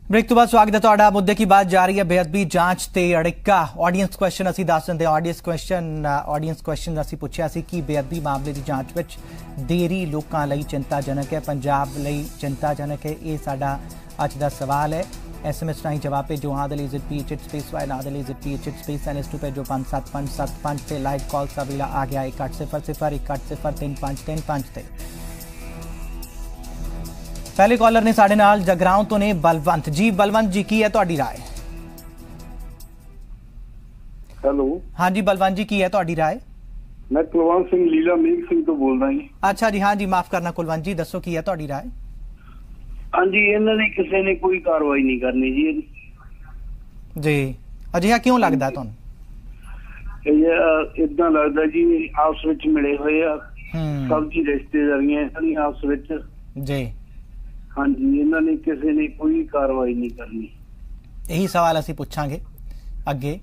Break तो बाद स्वागत है तुहाडा। मुद्दे की बात जारी है बेअदबी जांच ते अड़िका। ऑडियंस क्वेश्चन असी दस दिंदे। ऑडियंस क्वेश्चन असी पुछया सी कि बेअदबी मामले की जांच विच देरी लोकां लई चिंताजनक है, पंजाब लई चिंताजनक है। ये साडा अज दा सवाल है। SMS राही जवाब भेजो हाँ दे PH स्पेस वाई ना दे PH स्पेस NS2 भेजो 577575 से। लाइव कॉल का वेला आ गया 1800 18035353 ते। पहले कॉलर ने साडे नाल जगराओं तो ने बलवंत जी। बलवंत जी की है तुहाडी राय? हेलो हाँ जी बलवंत जी की है तुहाडी राय? मैं कुलवंत सिंह लीला मेघ सिंह तो बोल रहा जी। अच्छा जी, हाँ जी माफ करना कुलवंत जी, दसो की है तुहाडी राय? हाँ जी, इन्होंने किसी ने कोई कार्रवाई नहीं करनी जी। अजिहा क्यों लगता तुहानू? इदा लगता जी आपस विच मिले हुए सब जी रिश्तेदारियां आपस विच जी। हाँ जी, इन्होंने किसी ने कोई कार्रवाई नहीं करनी। यही सवाल असी पूछांगे अगे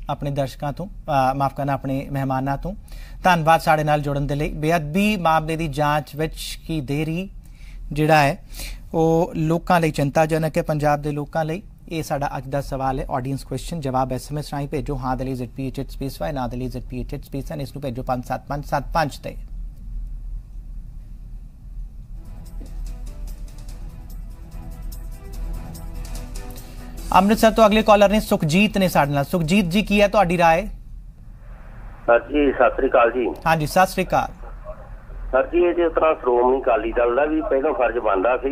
अपने दर्शकों तो, माफ करना अपने मेहमानों तो। धन्यवाद साडे नाल जुड़न दे लई। बेअदबी मामले की जांच विच की देरी जिहड़ा है वो लोकां लई चिंताजनक है, पंजाब दे लोकां लई। ये साडा अज दा सवाल है। ऑडियंस क्वेश्चन जवाब SMS राही भेजो हाँ दे PH स्पेस वाई ना दे PH स्पेस एन इसनूं भेजो 577575 ते। अमृतसर तो अगले कॉलर ने सुखजीत ने साडे नाल। सुखजीत जी की है तुहाडी राय? सर जी सत श्री अकाल जी। हाँ जी सत श्री अकाल सर जी। ये जिस तरह श्रोमणी अकाली दल का भी पहलों फर्ज बनता सी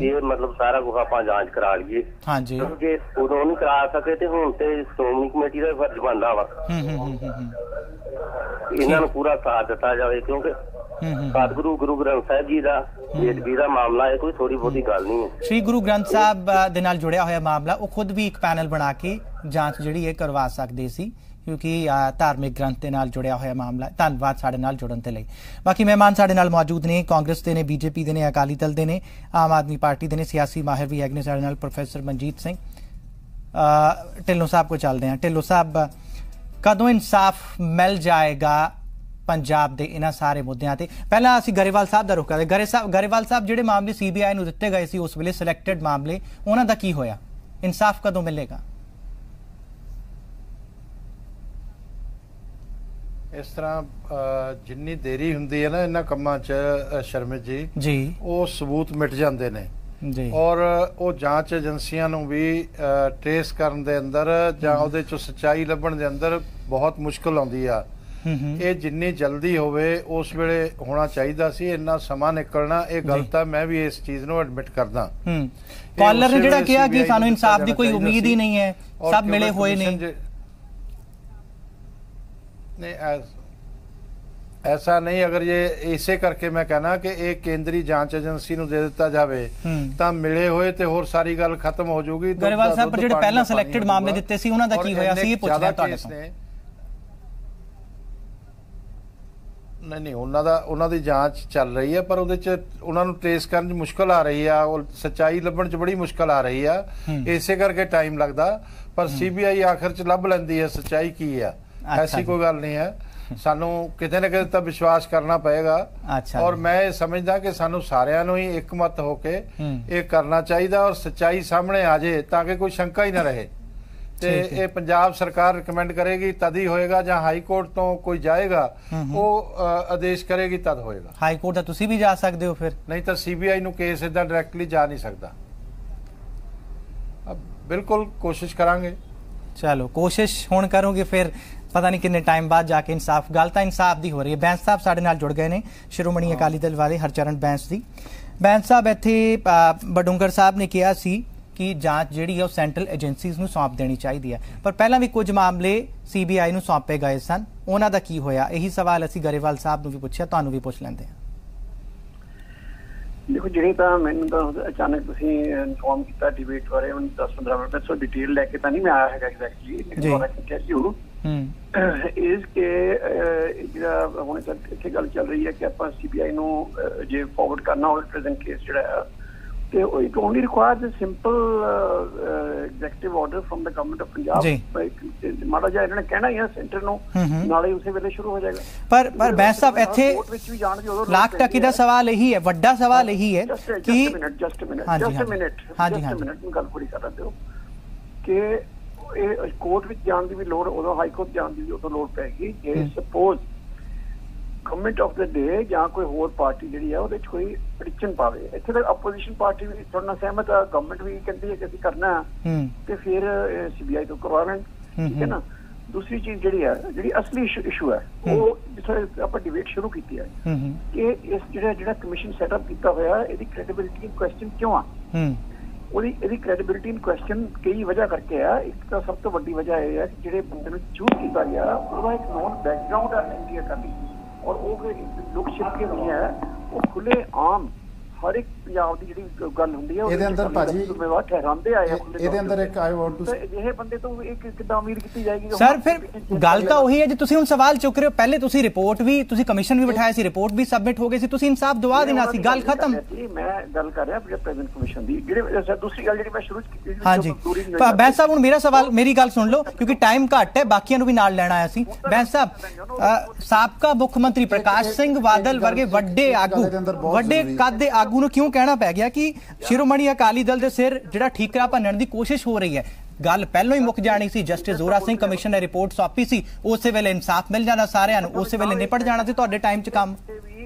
ये मतलब सारा कुछ आप जांच करा लीए। हाँ जी। जे उदों नहीं करा सके तो हुण ते श्रोमणी कमेटी का फर्ज बनता वा इन्हां नूं पूरा साथ दिता जाए, क्योंकि सतगुरु गुरु ग्रंथ साहिब जी का बेअदबी का मामला है, कोई थोड़ी बहुती गल नहीं है। श्री गुरु ग्रंथ साहब दे नाल जुड़िया होया मामला, वो खुद भी एक पैनल बना के जांच जिहड़ी है करवा सकदे सी, क्योंकि धार्मिक ग्रंथ के नाल जुड़िया होया मामला। धन्यवाद साडे नाल जुड़न दे लई। बाकी मेहमान साडे नाल मौजूद ने, कांग्रेस दे ने, BJP दे ने, अकाली दल दे ने, आम आदमी पार्टी दे ने, सियासी माहिर भी है साडे नाल प्रोफैसर मनजीत सिंह। ढिल्लों साहब को चलते हैं। ढिल्लों साहब, कदों इंसाफ मिल जाएगा पंजाब दे इन्हां सारे मुद्दों ते? पहला असीं गरेवाल साहब दा रुख करदे। गरेवाल साहब जिहड़े मामले CBI नूं दित्ते गए सी उस वेले सिलेक्टेड मामले, उन्हां दा की होया? इंसाफ कदों मिलेगा? इस तरह जिन्नी देरी हुंदी है ना इन्हां कम्मां च शर्मित जी वो सबूत मिट जाते हैं जी, और वो जांच एजेंसियां नूं भी ट्रेस करन दे अंदर जां उहदे चों सच्चाई लभण दे अंदर बहुत मुश्किल आउंदी आ। ये जिन्नी जल्दी होवे उस वेले होना चाहिदा सी, इन्ना समा निकलना ये गलत है। मैं भी इस चीज नूं एडमिट करदा। कॉलर ने जिहड़ा कहा कि सानूं इंसाफ दी कोई उम्मीद ही नहीं है, सब मिले हुए नहीं। नहीं ऐसा नहीं। अगर ये इसे करके मैं कहना कि एक केंद्रीय जांच एजेंसी नूं दे दिता जावे तां मिले होए ते होर सारी गल खत्म हो जाऊगी। गरेवाल साहब पर जिहड़े पहला सिलेक्टेड मामले दित्ते सी उन्हां दा की होया सी, ये पुछना तुहाडे कोल। नहीं उन्हां दी जांच चल रही है, पर उहदे च उन्हां नूं ट्रेस करन च मुश्किल आ रही है, और सच्चाई लभण च बड़ी मुश्किल आ रही है। इसे करके टाइम लगदा, पर CBI आखिर च लभ लैंदी है सच्चाई की है। ऐसी कोई गल नहीं है। सानू किते ना किते विश्वास करना पएगा। और मैं समझदा कि सानू सारिਆਂ ਨੂੰ ही एकमत होके ये करना चाहिए और सच्चाई सामने आ जाए ताकि कोई शंका ही ना रहे। ते ये पंजाब सरकार रिकमेंड करेगी तद ही होएगा, ਜਾਂ हाई कोर्ट तो कोई जाएगा वो आदेश करेगी तद होएगा। हाई कोर्ट तक तुसी भी जा सकते हो फिर? नहीं तो CBI ਨੂੰ केस इदा डायरेक्टली जा नहीं सकता। अब बिल्कुल कोशिश करांगे। चलो कोशिश हुण करोगे, फिर पता नहीं कितने टाइम बाद जाके इंसाफ। गल तो इंसाफ की हो रही है। बैंस साहब साडे नाल जुड़ गए ने, श्रोमणी अकाली दल वाले हरचरण बैंस दी। बैंस साहब इत्थे बडूंगर साहब ने कहा सी कि जांच जिहड़ी है सेंट्रल एजेंसीज़ नूं सौंप देनी चाहिए है, पर पहला भी कुछ मामले CBI नूं सौंपे गए सन, उन्हां दा की होया? यही सवाल असीं गरेवाल साहब नूं भी पुछिया, तुहानूं भी पुछ लैंदे हां। देखो जिहड़े तां मैनूं तां अचानक तुसीं इन्फॉर्म किया डिबेट बारे 10-15 मिनट सो डिटेल लैके तां नहीं मैं आया हैगा एग्जैक्टली इस के जिहड़ा हुण इत्थे गल चल रही है कि आपां CBI नूं जे फॉरवर्ड करना होवे प्रेजेंट केस जिहड़ा It only requires a simple executive order from the government of Punjab. ਮਾੜਾ ਜਿਹਾ ਇਹਨਾਂ ਨੇ ਕਹਿਣਾ ਹੀ ਆ ਸੈਂਟਰ ਨੂੰ, ਨਾਲੇ ਉਸੇ ਵੇਲੇ ਸ਼ੁਰੂ ਹੋ ਜਾਏਗਾ। ਪਰ ਬੈਂਸ ਸਾਹਿਬ ਇੱਥੇ ਲੱਖ ਟੱਕੀ ਦਾ ਸਵਾਲ ਇਹੀ ਹੈ, ਵੱਡਾ ਸਵਾਲ ਇਹੀ ਹੈ ਕਿ ਜਸਟ ਮਿੰਟ ਗੱਲ ਪੂਰੀ ਕਰ ਦਿਓ ਕਿ ਇਹ ਕੋਰਟ ਵਿੱਚ ਜਾਣ ਦੀ ਵੀ ਲੋੜ, ਉਦੋਂ ਹਾਈ ਕੋਰਟ ਜਾਣ ਦੀ ਵੀ ਉਦੋਂ ਲੋੜ ਪੈਗੀ ਜੇ ਸਪੋਜ਼ ਗਵਰਨਮੈਂਟ ਆਫ ਦ ਡੇ ਜਾਂ ਕੋਈ ਹੋਰ ਪਾਰਟੀ ਜਿਹੜੀ ਆ ਉਹਦੇ 'ਚ ਕੋਈ ਐਡਿਕਸ਼ਨ ਪਾਵੇ। ਇੱਥੇ ਤੱਕ ਆਪੋਜੀਸ਼ਨ ਪਾਰਟੀ ਵੀ ਤੁਹਾਡੇ ਨਾਲ ਸਹਿਮਤ ਆ, ਗਵਰਨਮੈਂਟ ਵੀ ਕਹਿੰਦੀ ਹੈ ਕਿ ਅਸੀਂ ਕਰਨਾ ਤੇ ਫਿਰ CBI ਤੋਂ ਕਰਵਾ ਲੈਣ, ਠੀਕ ਹੈ ਨਾ। ਦੂਸਰੀ ਚੀਜ਼ ਜਿਹੜੀ ਅਸਲੀ ਇਸ਼ੂ ਹੈ ਉਹ ਜਿੱਥੇ ਆਪਾਂ ਡਿਬੇਟ ਸ਼ੁਰੂ ਕੀਤੀ ਹੈ ਕਿ ਇਸ ਜਿਹੜਾ ਕਮਿਸ਼ਨ ਸੈਟਅਪ ਕੀਤਾ ਹੋਇਆ ਇਹਦੀ ਕ੍ਰੈਡੀਬਿਲਿਟੀ ਕੁਐਸਚਨ ਕਿਉਂ ਆ। ਇਹਦੀ ਕ੍ਰੈਡੀਬਿਲਿਟੀ ਇਨ ਕੁਐਸਚਨ ਕਈ ਵਜ੍ਹਾ ਕਰਕੇ ਆ। ਇੱਕ ਤਾਂ ਸਭ ਤੋਂ ਵੱਡੀ ਵਜ੍ਹਾ ਇਹ ਹੈ ਕਿ ਜਿਹੜੇ ਬੰਦੇ ਨੂੰ ਚੂਜ਼ ਕੀਤਾ ਗਿਆ ਉਹਦਾ ਇੱਕ ਨੋਨ ਬੈਕਗਰਾਉਂਡ ਹੈ ਇੰਡੀਆ ਕਰਨੀ, ਔਰ ਉਹ ਲੋਕ ਛਿਪਕੇ ਨਹੀਂ ਹੈ, ਉਹ ਖੁੱਲੇ ਆਮ ਹਰ ਇੱਕ ਪੰਜਾਬ ਦੀ ਜਿਹੜੀ ਗੱਲ ਹੁੰਦੀ ਹੈ ਇਹਦੇ ਅੰਦਰ ਭਾਜੀ ਜ਼ਿੰਮੇਵਾਰ ਠਹਿਰਾਉਂਦੇ ਆਏ ਆ। ਇਹਦੇ ਅੰਦਰ ਇੱਕ ਆਈ ਵਾਂਟ ਟੂ ਇਹ ਬੰਦੇ ਤੋਂ ਇੱਕ ਕਿੱਦਾਂ ਉਮੀਦ ਕੀਤੀ ਜਾਏਗੀ ਸਰ? ਫਿਰ ਗੱਲ ਤਾਂ ਉਹੀ ਹੈ, ਜੇ ਤੁਸੀਂ ਹੁਣ ਸਵਾਲ ਚੁੱਕ ਰਹੇ ਹੋ, ਪਹਿਲੇ ਤੁਸੀਂ ਰਿਪੋਰਟ ਵੀ, ਤੁਸੀਂ ਕਮਿਸ਼ਨ ਵੀ ਬਿਠਾਇਆ ਸੀ, ਰਿਪੋਰਟ ਵੀ ਸਬਮਿਟ ਹੋ ਗਈ ਸੀ, ਤੁਸੀਂ ਇਨਸਾਫ ਦਵਾ ਦੇਣਾ ਸੀ, ਗੱਲ ਖਤਮ। ਮੈਂ ਗੱਲ ਕਰ ਰਿਹਾ ਪ੍ਰੈਜ਼ੈਂਟ ਕਮਿਸ਼ਨ ਦੀ। ਜਿਹੜੇ ਦੂਸਰੀ ਗੱਲ ਜਿਹੜੀ ਮੈਂ ਸ਼ੁਰੂ ਕੀਤੀ ਸੀ, ਹਾਂਜੀ ਬੈਂਸ ਸਾਹਿਬ ਹੁਣ ਮੇਰਾ ਸਵਾਲ, ਮੇਰੀ ਗੱਲ ਸੁਣ ਲਓ ਕਿਉਂਕਿ ਟਾਈਮ ਘੱਟ ਹੈ, ਬਾਕੀਆਂ ਨੂੰ ਵੀ ਨਾਲ ਲੈਣਾ ਆਇਆ ਸੀ। ਬੈਂਸ ਸਾਹਿਬ, ਸਾਬਕਾ ਮੁੱਖ ਮੰਤਰੀ ਪ੍ਰਕਾਸ਼ ਸਿੰਘ ਬਾਦਲ ਵਰਗੇ ਵੱਡੇ ਆਗੂ, ਵੱਡੇ ਕੱਦ ਦੇ ਆਗੂ ਨੂੰ ਕਿਉਂ ਕਹਿਣਾ ਪੈ ਗਿਆ ਕਿ ਸ਼੍ਰੋਮਣੀ ਅਕਾਲੀ ਦਲ ਦੇ ਸਿਰ ਜਿਹੜਾ ਠੀਕਰਾ ਭੰਨਣ ਦੀ ਕੋਸ਼ਿਸ਼ ਹੋ ਰਹੀ ਹੈ? ਗੱਲ ਪਹਿਲਾਂ ਹੀ ਮੁੱਕ ਜਾਣੀ ਸੀ, ਜਸਟਿਸ ਜ਼ੋਰਾ ਸਿੰਘ ਕਮਿਸ਼ਨ ਨੇ ਰਿਪੋਰਟ ਸੌਂਪੀ ਸੀ, ਉਸੇ ਵੇਲੇ ਇਨਸਾਫ ਮਿਲ ਜਾਣਾ ਸਾਰਿਆਂ ਨੂੰ, ਉਸੇ ਵੇਲੇ ਨਿਪਟ ਜਾਣਾ ਸੀ ਤੁਹਾਡੇ ਟਾਈਮ 'ਚ ਕੰਮ।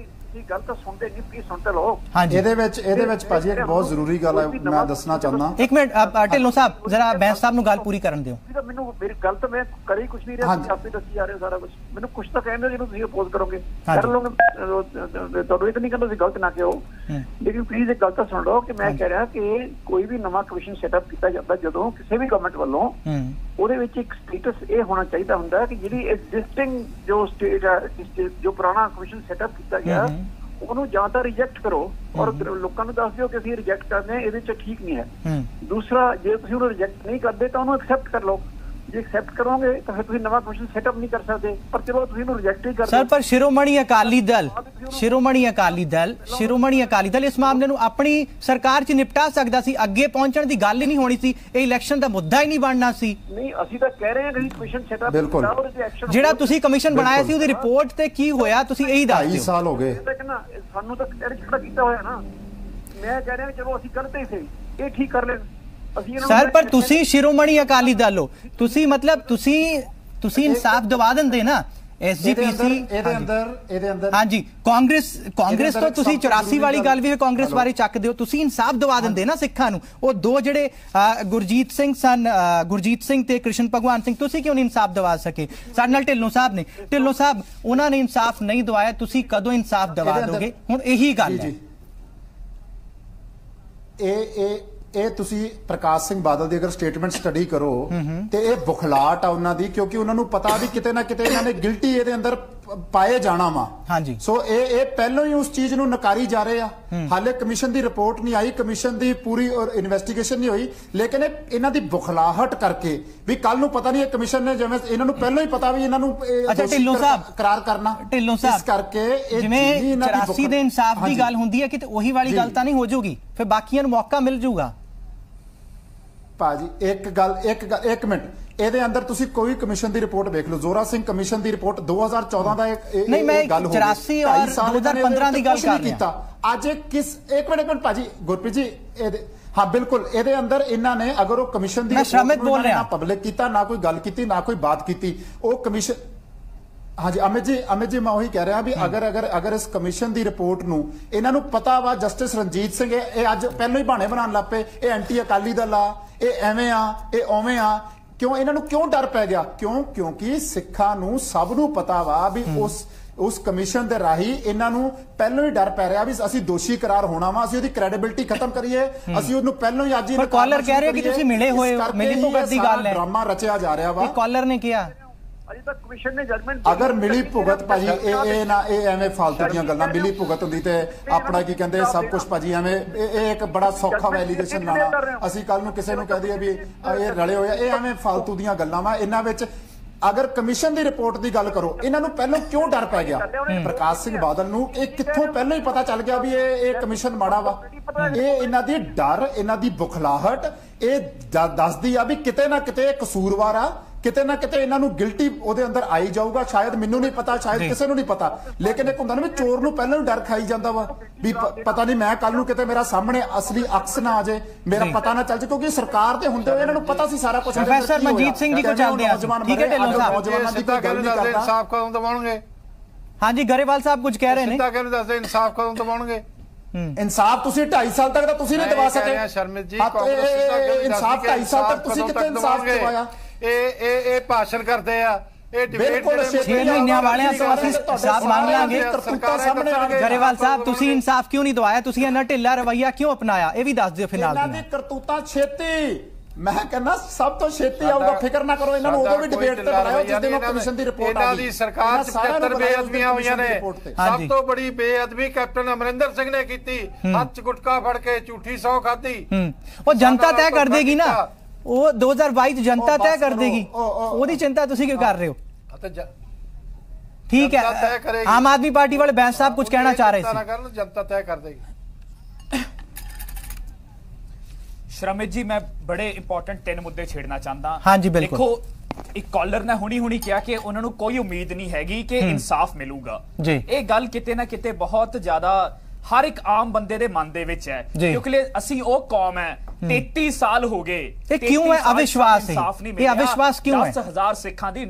ਗੱਲ ਤਾਂ ਸੁਣਦੇ ਨਹੀਂ, ਪਲੀਜ਼ ਸੁਣਦੇ ਲਓ। ਹਾਂਜੀ ਇਹਦੇ ਵਿੱਚ ਭਾਜੀ ਇੱਕ ਬਹੁਤ ਜ਼ਰੂਰੀ ਗੱਲ ਹੈ ਮੈਂ ਦੱਸਣਾ ਚਾਹੁੰਦਾ। ਇੱਕ ਮਿੰਟ ਢਿੱਲੋਂ ਸਾਹਿਬ, ਜ਼ਰਾ ਬੈਂਸ ਸਾਹਿਬ ਨੂੰ ਗੱਲ ਪੂਰੀ ਕਰਨ ਦਿਓ। ਮੈਨੂੰ ਮੇਰੀ ਗੱਲ ਤਾਂ ਮੈਂ ਕਰੀ ਕੁਝ ਨਹੀਂ ਰਿਹਾ, ਆਪੇ ਦੱਸੀ ਜਾ ਰਹੇ ਸਾਰਾ ਕੁਝ। ਮੈਨੂੰ ਕੁਝ ਤਾਂ ਕਹਿੰਦੇ ਜਿਹਨੂੰ ਤੁਸੀਂ ਅਪੋਜ਼ ਕਰੋਗੇ ਕਰ ਲਓਗੇ, ਤੁਹਾਨੂੰ ਇਹ ਤਾਂ ਨਹੀਂ ਕਹਿੰਦਾ ਤੁਸੀਂ ਗਲਤ ਨਾ ਕਹੋ, ਲੇਕਿਨ ਪਲੀਜ਼ ਇੱਕ ਗੱਲ ਤਾਂ ਸੁਣ ਲਓ ਕਿ ਮੈਂ ਕਹਿ ਰਿਹਾ ਕਿ ਕੋਈ ਵੀ ਨਵਾਂ ਕਮਿਸ਼ਨ ਸੈਟਅਪ ਕੀਤਾ ਜਾਂਦਾ ਜਦੋਂ ਕਿਸੇ ਵੀ ਗਵਰਨਮੈਂਟ ਵੱਲੋਂ, ਉਹਦੇ ਵਿੱਚ ਇੱਕ ਸਟੇਟਸ ਇਹ ਹੋਣਾ ਚਾਹੀਦਾ ਹੁੰਦਾ ਕਿ ਜਿਹੜੀ ਐਗਜ਼ਿਸਟਿੰਗ ਜੋ ਸਟੇਟ ਹੈ, ਜੋ ਪੁਰਾਣਾ ਕਮਿਸ਼ਨ ਸੈਟਅਪ ਕੀਤਾ ਗਿਆ ਉਹਨੂੰ ਜਾਂ ਤਾਂ ਰਿਜੈਕਟ ਕਰੋ ਔਰ ਲੋਕਾਂ ਨੂੰ ਦੱਸ ਦਿਓ ਕਿ ਅਸੀਂ ਰਿਜੈਕਟ ਕਰਦੇ ਹਾਂ, ਇਹਦੇ 'ਚ ਠੀਕ ਨਹੀਂ ਹੈ। ਦੂਸਰਾ, ਜੇ ਤੁਸੀਂ ਉਹਨੂੰ ਰਿਜੈਕਟ ਨਹੀਂ ਕਰਦੇ ਤਾਂ ਉਹਨੂੰ ਐਕਸੈਪਟ ਕਰ ਲਓ। ਜੇ ਐਕਸੈਪਟ ਕਰੋਗੇ ਤਾਂ ਫਿਰ ਤੁਸੀਂ ਨਵਾਂ ਕਮਿਸ਼ਨ ਸੈਟਅਪ ਨਹੀਂ ਕਰ ਸਕਦੇ, ਪਰ ਚਲੋ ਤੁਸੀਂ ਉਹਨੂੰ ਰਿਜੈਕਟ ਹੀ ਕਰਦੇ। ਸਰ ਪਰ ਸ਼੍ਰੋਮਣੀ ਅਕਾਲੀ ਦਲ ਇਸ ਮਾਮਲੇ ਨੂੰ ਆਪਣੀ ਸਰਕਾਰ 'ਚ ਨਿਪਟਾ ਸਕਦਾ ਸੀ, ਅੱਗੇ ਪਹੁੰਚਣ ਦੀ ਗੱਲ ਹੀ ਨਹੀਂ ਹੋਣੀ ਸੀ, ਇਹ ਇਲੈਕਸ਼ਨ ਦਾ ਮੁੱਦਾ ਹੀ ਨਹੀਂ ਬਣਨਾ ਸੀ। ਨਹੀਂ, ਅਸੀਂ ਤਾਂ ਕਹਿ ਰਹੇ ਹਾਂ ਕਿ ਕਮਿਸ਼ਨ ਸੈਟਅਪ ਜਿਹੜਾ ਤੁਸੀਂ ਕਮਿਸ਼ਨ ਬਣਾਇਆ ਸੀ ਉਹਦੀ ਰਿਪੋਰਟ ਤੇ ਕੀ ਹੋਇਆ, ਤੁਸੀਂ ਇਹੀ ਦੱਸ ਦਿਓ। 2.5 ਸਾਲ ਹੋ ਗਏ ਸਾਨੂੰ ਤਾਂ ਖੜਾ ਕੀਤਾ ਹੋਇਆ ਨਾ। ਮੈਂ ਕਹਿ ਰਿਹਾ ਚਲੋ ਅਸੀਂ ਕਰਦੇ ਸੀ, ਇਹ ਠੀਕ ਕਰ ਲੈਣ। ਸਰ ਪਰ ਤੁਸੀਂ ਸ਼੍ਰੋਮਣੀ ਅਕਾਲੀ ਦਲ ਹੋ, ਤੁਸੀਂ ਮਤਲਬ ਤੁਸੀਂ ਇਨਸਾਫ ਦਵਾ ਦਿੰਦੇ ਨਾ। SGPC ਇਹਦੇ ਅੰਦਰ ਹਾਂਜੀ, ਕਾਂਗਰਸ ਤੋਂ ਤੁਸੀਂ 84 ਵਾਲੀ ਗੱਲ ਵੀ ਕਾਂਗਰਸ ਬਾਰੇ ਚੱਕਦੇ ਹੋ, ਤੁਸੀਂ ਇਨਸਾਫ ਦਵਾ ਦਿੰਦੇ ਨਾ ਸਿੱਖਾਂ ਨੂੰ। ਉਹ ਦੋ ਜਿਹੜੇ ਗੁਰਜੀਤ ਸਿੰਘ ਤੇ ਕ੍ਰਿਸ਼ਨ ਭਗਵਾਨ ਸਿੰਘ, ਤੁਸੀਂ ਕਿਉਂ ਨਹੀਂ ਇਨਸਾਫ ਦਵਾ ਸਕੇ? ਸਾਡੇ ਨਾਲ ਢਿੱਲੋਂ ਸਾਹਿਬ ਨੇ, ਢਿੱਲੋਂ ਸਾਹਿਬ ਉਹਨਾਂ ਨੇ ਇਨਸਾਫ ਨਹੀਂ ਦਵਾਇਆ, ਤੁਸੀਂ ਕਦੋਂ ਇਨਸਾਫ ਦਵਾ ਦੋਗੇ? ਹੁਣ ਇਹੀ ਗੱਲ ਹੈ। ਇਹ ਤੁਸੀਂ ਪ੍ਰਕਾਸ਼ ਸਿੰਘ ਬਾਦਲ ਦੀ ਅਗਰ ਸਟੇਟਮੈਂਟ ਸਟੱਡੀ ਕਰੋ ਤੇ ਇਹ ਬੁਖਲਾਟ ਆ ਉਹਨਾਂ ਦੀ, ਕਿਉਂਕਿ ਉਹਨਾਂ ਨੂੰ ਪਤਾ ਵੀ ਕਿਤੇ ਨਾ ਕਿਤੇ ਇਹਨਾਂ ਨੇ ਗਿਲਟੀ ਇਹਦੇ ਅੰਦਰ ਪਾਏ ਜਾਣਾ ਵਾ। ਹਾਂਜੀ, ਸੋ ਇਹ ਪਹਿਲਾਂ ਹੀ ਉਸ ਚੀਜ਼ ਨੂੰ ਨਕਾਰੀ ਜਾ ਰਹੇ ਆ। ਹਾਲੇ ਕਮਿਸ਼ਨ ਦੀ ਰਿਪੋਰਟ ਨਹੀਂ ਆਈ, ਕਮਿਸ਼ਨ ਦੀ ਪੂਰੀ ਇਨਵੈਸਟੀਗੇਸ਼ਨ ਨਹੀਂ ਹੋਈ, ਲੇਕਿਨ ਇਹਨਾਂ ਦੀ ਬੁਖਲਾਹਟ ਕਰਕੇ ਵੀ ਕੱਲ ਨੂੰ ਪਤਾ ਨਹੀਂ ਇਹ ਕਮਿਸ਼ਨ ਨੇ ਜਿਵੇਂ ਇਹਨਾਂ ਨੂੰ ਪਹਿਲਾਂ ਹੀ ਪਤਾ ਵੀ ਇਹਨਾਂ ਨੂੰ ਢਿੱਲੋਂ ਸਾਹਿਬ ਕਰਾਰ ਕਰਨਾ, ਢਿੱਲੋਂ ਸਾਹਿਬ ਇਸ ਕਰਕੇ ਜਿਵੇਂ 84 ਦੇ ਇਨਸਾਫ ਦੀ ਗੱਲ ਹੁੰਦੀ ਹੈ ਕਿ ਉਹੀ ਵਾਲੀ ਗੱਲ ਤਾਂ ਨਹੀਂ ਹੋ ਜਾਊਗੀ, ਫਿਰ ਬਾਕੀਆਂ ਨੂੰ ਮੌਕਾ ਮਿਲ ਜਾਊਗਾ। ਭਾਜੀ ਇੱਕ ਮਿੰਟ, ਇਹਦੇ ਅੰਦਰ ਤੁਸੀਂ ਕੋਈ ਕਮਿਸ਼ਨ ਦੀ ਰਿਪੋਰਟ ਵੇਖ ਲਓ, ਜ਼ੋਰਾ ਸਿੰਘ ਕਮਿਸ਼ਨ ਦੀ ਰਿਪੋਰਟ 2014 ਦਾ ਨਹੀਂ, ਮੈਂ 84 ਔਰ 2015 ਦੀ ਗੱਲ ਕਰ ਰਿਹਾ। ਅੱਜ ਇੱਕ ਮਿੰਟ ਭਾਜੀ, ਗੁਰਪ੍ਰੀਤ ਜੀ ਹਾਂ ਬਿਲਕੁਲ, ਇਹਦੇ ਅੰਦਰ ਇਹਨਾਂ ਨੇ ਅਗਰ ਉਹ ਕਮਿਸ਼ਨ ਦੀ ਨਾ ਪਬਲਿਕ ਕੀਤਾ, ਨਾ ਕੋਈ ਗੱਲ ਕੀਤੀ, ਨਾ ਕੋਈ ਬਾਤ ਕੀਤੀ, ਉਹ ਕਮਿਸ਼ਨ। ਹਾਂਜੀ ਅਮਿਤ ਜੀ ਮੈਂ ਉਹੀ ਕਹਿ ਰਿਹਾ ਵੀ ਅਗਰ ਇਸ ਕਮਿਸ਼ਨ ਦੀ ਰਿਪੋਰਟ ਨੂੰ ਇਹਨਾਂ ਨੂੰ ਪਤਾ ਵਾ, ਜਸਟਿਸ ਰਣਜੀਤ ਸਿੰਘ ਇਹ ਅੱਜ ਪਹਿਲਾਂ ਹੀ ਬਹਾਨੇ ਬਣਾਉਣ ਲੱਗ ਪਏ, ਇਹ ਐਂਟੀ ਅਕਾਲੀ ਦਲ ਆ, ਇਹ ਐਵੇਂ ਆ, ਇਹ ਉਵੇਂ ਆ, ਕਿਉਂ ਇਹਨਾਂ ਨੂੰ ਕਿਉਂ ਡਰ ਪੈ ਗਿਆ? ਕਿਉਂਕਿ ਸਿੱਖਾਂ ਨੂੰ ਸਭ ਨੂੰ ਪਤਾ ਵਾ ਵੀ ਉਸ ਕਮਿਸ਼ਨ ਦੇ ਰਾਹੀਂ ਇਹਨਾਂ ਨੂੰ ਪਹਿਲਾਂ ਹੀ ਡਰ ਪੈ ਰਿਹਾ ਵੀ ਅਸੀਂ ਦੋਸ਼ੀ ਕਰਾਰ ਹੋਣਾ ਵਾ, ਅਸੀਂ ਉਹਦੀ ਕ੍ਰੈਡੀਬਿਲਿਟੀ ਖਤਮ ਕਰੀਏ, ਅਸੀਂ ਉਹਨੂੰ ਪਹਿਲਾਂ ਹੀ ਅੱਜ ਹੀ ਕਾਲਰ ਕਹਿ ਰਹੇ ਕਿ ਤੁਸੀਂ ਮਿਲੇ ਹੋਏ ਹੋ, ਮਿਲੀ ਭੁਗਤ ਦੀ ਗੱਲ ਹੈ, ਡਰਾਮਾ ਰਚਿਆ ਜਾ ਰਿਹਾ ਵਾ। ਕਾਲਰ ਨੇ ਕਿਹਾ ਅਜੇ ਤੱਕ ਕਮਿਸ਼ਨ ਨੇ ਜਜਮੈਂਟ ਅਗਰ ਮਿਲੀ ਭੁਗਤ ਭਾਜੀ ਇਹ ਐਵੇਂ ਫਾਲਤੂ ਦੀਆਂ ਗੱਲਾਂ, ਮਿਲੀ ਭੁਗਤ ਹੁੰਦੀ ਤੇ ਆਪਣਾ ਕੀ ਕਹਿੰਦੇ ਸਭ ਕੁਝ ਭਾਜੀ ਐਵੇਂ ਇਹ ਇੱਕ ਬੜਾ ਸੌਖਾ ਵੈਲੀਡੇਸ਼ਨ ਲਾਣਾ, ਅਸੀਂ ਕੱਲ ਨੂੰ ਕਿਸੇ ਨੂੰ ਕਹਿ ਦਈਏ ਵੀ ਇਹ ਰਲੇ ਹੋਏ, ਇਹ ਐਵੇਂ ਫਾਲਤੂ ਦੀਆਂ ਗੱਲਾਂ ਵਾ। ਇਹਨਾਂ ਵਿੱਚ ਅਗਰ ਕਮਿਸ਼ਨ ਦੀ ਰਿਪੋਰਟ ਦੀ ਗੱਲ ਕਰੋ, ਇਹਨਾਂ ਨੂੰ ਪਹਿਲਾਂ ਕਿਉਂ ਡਰ ਪੈ ਗਿਆ? ਪ੍ਰਕਾਸ਼ ਸਿੰਘ ਬਾਦਲ ਨੂੰ ਇਹ ਕਿੱਥੋਂ ਪਹਿਲਾਂ ਹੀ ਪਤਾ ਚੱਲ ਗਿਆ ਵੀ ਇਹ ਕਮਿਸ਼ਨ ਮਾੜਾ ਵਾ? ਇਹ ਇਹਨਾਂ ਦੀ ਡਰ, ਇਹਨਾਂ ਦੀ ਬੁਖਲਾਹਟ ਇਹ ਦੱਸਦੀ ਆ ਵੀ ਕਿਤੇ ਨਾ ਕਿਤੇ ਕਸੂਰਵਾਰ ਆ, ਕਿਤੇ ਨਾ ਕਿਤੇ ਇਹਨਾਂ ਨੂੰ ਗਿਲਟੀ ਉਹਦੇ ਅੰਦਰ ਆਈ ਜਾਊਗਾ। ਸ਼ਾਇਦ ਮੈਨੂੰ ਨਹੀਂ ਪਤਾ, ਸ਼ਾਇਦ ਕਿਸੇ ਨੂੰ ਨਹੀਂ ਪਤਾ, ਲੇਕਿਨ ਇੱਕ ਹੁੰਦਾ ਨਾ ਵੀ ਚੋਰ ਨੂੰ ਪਹਿਲਾਂ ਹੀ ਡਰ ਖਾਈ ਜਾਂਦਾ ਵਾ ਵੀ ਪਤਾ ਨਹੀਂ ਮੈਂ ਕੱਲ ਨੂੰ ਕਿਤੇ ਮੇਰਾ ਸਾਹਮਣੇ ਅਸਲੀ ਅਕਸ ਨਾ ਆ ਜਾਏ, ਮੇਰਾ ਪਤਾ ਨਾ ਚੱਲ ਜਾਏ, ਕਿਉਂਕਿ ਸਰਕਾਰ ਦੇ ਹੁੰਦੇ ਹੋਏ ਇਹਨਾਂ ਨੂੰ ਪਤਾ ਸੀ ਸਾਰਾ ਕੁਝ। ਪ੍ਰੋਫੈਸਰ ਮਨਜੀਤ ਸਿੰਘ ਜੀ ਕੋ ਚੱਲਦੇ ਆ, ਠੀਕ ਹੈ ਢਿੱਲੋਂ ਸਾਹਿਬ, ਨੌਜਵਾਨਾਂ ਦੀ ਕੋਈ ਗੱਲ ਨਹੀਂ ਕਰਦਾ। ਇਨਸਾਫ ਕਦੋਂ ਦਿਵਾਉਣਗੇ? ਹਾਂਜੀ ਗਰੇਵਾਲ ਸਾਹਿਬ ਕੁਝ ਕਹਿ ਰਹੇ ਨੇ। ਸਿੱਧਾ ਕਹਿੰਦੇ ਦੱਸਦੇ ਇਨਸਾਫ ਕਦੋਂ ਦਿਵਾਉਣਗੇ? ਇਨਸਾਫ ਤੁਸੀਂ 2.5 ਸਾਲ ਤੱਕ ਤਾਂ ਤੁਸੀਂ ਨਹੀਂ ਦਿਵਾ ਸਕੇ ਸ਼ਰਮਿਤ ਜੀ। ਇਨਸਾਫ 2.5 ਸਾਲ ਤੱਕ ਤੁਸੀਂ ਕਿੱਥੇ ਇਨਸਾਫ ਦਿਵਾਇਆ? ਇਹ ਭਾਸ਼ਣ ਕਰਦੇ ਆ, ਇਹ ਡਿਬੇਟ 6 ਮਹੀਨਿਆਂ ਵਾਲਿਆਂ ਤੋਂ ਅਸੀਂ ਇਨਸਾਫ ਮੰਗ ਲਾਂਗੇ। ਗਰੇਵਾਲ ਸਾਹਿਬ ਤੁਸੀਂ ਇਨਸਾਫ ਕਿਉਂ ਨਹੀਂ ਦਵਾਇਆ? ਤੁਸੀਂ ਇਹਨਾਂ ਢਿੱਲਾ ਰਵੱਈਆ ਕਿਉਂ ਅਪਣਾਇਆ? ਇਹ ਵੀ ਦੱਸ ਦਿਓ ਫਿਰ ਨਾਲ। ਇਹਨਾਂ ਦੀ ਕਰਤੂਤਾਂ ਛੇਤੀ, ਮੈਂ ਕਹਿੰਦਾ ਸਭ ਤੋਂ ਛੇਤੀ ਆਊਗਾ, ਫਿਕਰ ਨਾ ਕਰੋ। ਇਹਨਾਂ ਨੂੰ ਉਦੋਂ ਵੀ ਡਿਬੇਟ ਤੇ ਬਣਾਇਓ ਜਿਸ ਦਿਨ ਕਮਿਸ਼ਨ ਦੀ ਰਿਪੋਰਟ ਆ ਗਈ। ਇਹਨਾਂ ਦੀ ਸਰਕਾਰ 'ਚ 75 ਬੇਅਦਬੀਆਂ ਹੋਈਆਂ ਨੇ। ਸਭ ਤੋਂ ਬੜੀ ਬੇਅਦਬੀ ਕੈਪਟਨ ਅਮਰਿੰਦਰ ਸਿੰਘ ਨੇ ਕੀਤੀ, ਹੱਥ 'ਚ ਗੁਟਕਾ ਫੜ ਕੇ ਝੂਠੀ ਸਹੁੰ ਖਾਧੀ। ਉਹ ਜਨਤਾ ਤੈਅ ਕਰ ਦੇਗੀ ਨਾ, ਉਹ 2022 ਚ ਜਨਤਾ ਤੈਅ ਕਰ ਦੇਗੀ, ਉਹਦੀ ਚਿੰਤਾ ਤੁਸੀਂ ਕਿਉਂ ਕਰ ਰਹੇ ਹੋ? ਠੀਕ ਹੈ, ਆਮ ਆਦਮੀ ਪਾਰਟੀ ਵਾਲੇ ਬੈਂਸ ਸਾਹਿਬ ਕੁਝ ਕਹਿਣਾ ਚਾਹ ਰਹੇ ਸੀ। ਜਨਤਾ ਤੈਅ ਕਰ ਦੇਗੀ। ਸ਼ਰਮਿਤ ਜੀ, ਮੈਂ ਬੜੇ ਇੰਪੋਰਟੈਂਟ 3 ਮੁੱਦੇ ਛੇੜਨਾ ਚਾਹੁੰਦਾ। ਹਾਂਜੀ ਬਿਲਕੁਲ। ਦੇਖੋ, ਇੱਕ ਕਾਲਰ ਨੇ ਹੁਣੀ ਕਿਹਾ ਕਿ ਉਹਨਾਂ ਨੂੰ ਕੋਈ ਉਮੀਦ ਨਹੀਂ ਹੈਗੀ ਕਿ ਇਨਸਾਫ ਮਿਲੂਗਾ। ਇਹ ਗੱਲ ਕਿਤੇ ਨਾ ਕਿਤੇ ਬਹੁਤ ਜ਼ਿਆਦਾ ਹਰ ਇੱਕ ਆਮ ਬੰਦੇ ਦੇ ਮਨ ਦੇ ਵਿੱਚ ਹੈ, ਕਿਉਂਕਿ ਅਸੀਂ ਉਹ ਕੌਮ ਹੈ 33 ਸਾਲ ਹੋ ਗਏ। ਇਹ ਕਿਉਂ ਹੈ ਅਵਿਸ਼ਵਾਸ? ਇਹ ਅਵਿਸ਼ਵਾਸ ਕਿਉਂ ਹੈ? 10,000 ਸਿੱਖਾਂ ਦੀ